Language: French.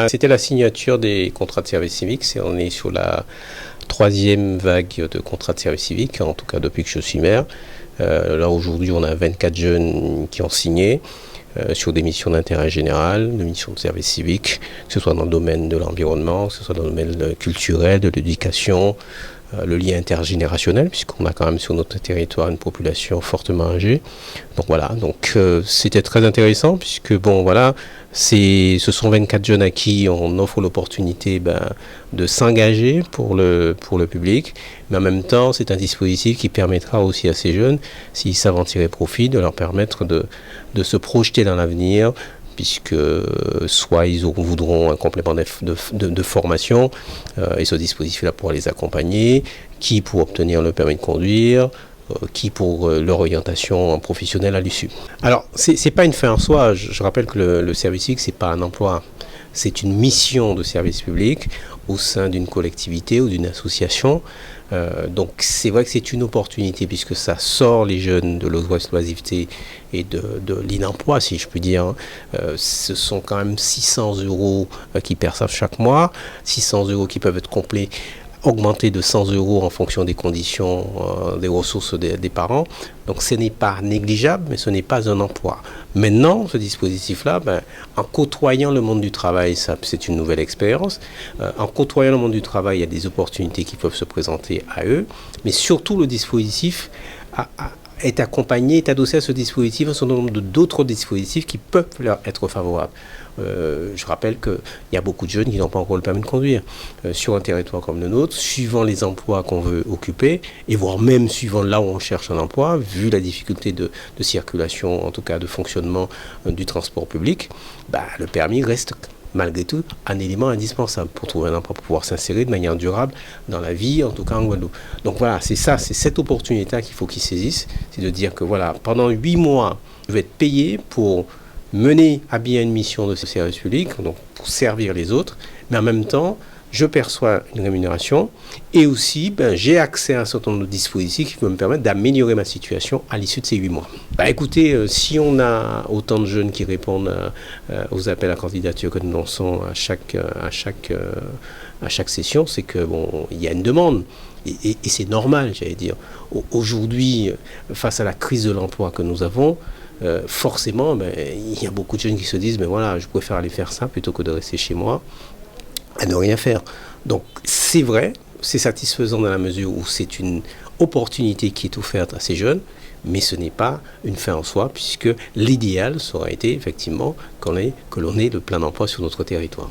C'était la signature des contrats de service civique. On est sur la troisième vague de contrats de service civique, en tout cas depuis que je suis maire. Là aujourd'hui, on a 24 jeunes qui ont signé sur des missions d'intérêt général, des missions de service civique, que ce soit dans le domaine de l'environnement, que ce soit dans le domaine culturel, de l'éducation, le lien intergénérationnel, puisqu'on a quand même sur notre territoire une population fortement âgée. Donc voilà, c'était très intéressant, puisque ce sont 24 jeunes à qui on offre l'opportunité de s'engager pour le public, mais en même temps, c'est un dispositif qui permettra aussi à ces jeunes, s'ils savent en tirer profit, de leur permettre de se projeter dans l'avenir, puisque soit ils voudront un complément de formation, et ce dispositif-là pourra les accompagner, qui pour obtenir le permis de conduire, qui pour leur orientation professionnelle à l'issue. Alors, c'est pas une fin en soi. Je rappelle que le service civique, c'est pas un emploi. C'est une mission de service public au sein d'une collectivité ou d'une association. Donc c'est vrai que c'est une opportunité puisque ça sort les jeunes de l'oisiveté et de l'inemploi, si je puis dire. Ce sont quand même 600 € qu'ils perçoivent chaque mois, 600 € qui peuvent être complets, augmenter de 100 € en fonction des conditions, des ressources des parents. Donc ce n'est pas négligeable, mais ce n'est pas un emploi. Maintenant, ce dispositif-là, en côtoyant le monde du travail, ça, c'est une nouvelle expérience. En côtoyant le monde du travail, il y a des opportunités qui peuvent se présenter à eux. Mais surtout, le dispositif est accompagné, est adossé à ce dispositif un certain nombre d'autres dispositifs qui peuvent leur être favorables. Je rappelle qu'il y a beaucoup de jeunes qui n'ont pas encore le permis de conduire sur un territoire comme le nôtre, suivant les emplois qu'on veut occuper, et voire même suivant là où on cherche un emploi, vu la difficulté de circulation, en tout cas de fonctionnement du transport public, le permis reste malgré tout un élément indispensable pour trouver un emploi, pour pouvoir s'insérer de manière durable dans la vie, en tout cas en Guadeloupe. Donc voilà, c'est cette opportunité qu'il faut qu'ils saisissent, c'est de dire que voilà, pendant 8 mois, je vais être payé pour mener à bien une mission de service public, donc pour servir les autres, mais en même temps, je perçois une rémunération et aussi j'ai accès à un certain nombre de dispositifs qui vont me permettre d'améliorer ma situation à l'issue de ces 8 mois. Écoutez, si on a autant de jeunes qui répondent aux appels à candidature que nous lançons à chaque session, c'est que il y a une demande. Et c'est normal, j'allais dire. Aujourd'hui, face à la crise de l'emploi que nous avons, forcément, il y a beaucoup de jeunes qui se disent je préfère aller faire ça plutôt que de rester chez moi à ne rien faire. Donc c'est vrai, c'est satisfaisant dans la mesure où c'est une opportunité qui est offerte à ces jeunes, mais ce n'est pas une fin en soi, puisque l'idéal, ça aurait été effectivement que l'on ait le plein emploi sur notre territoire.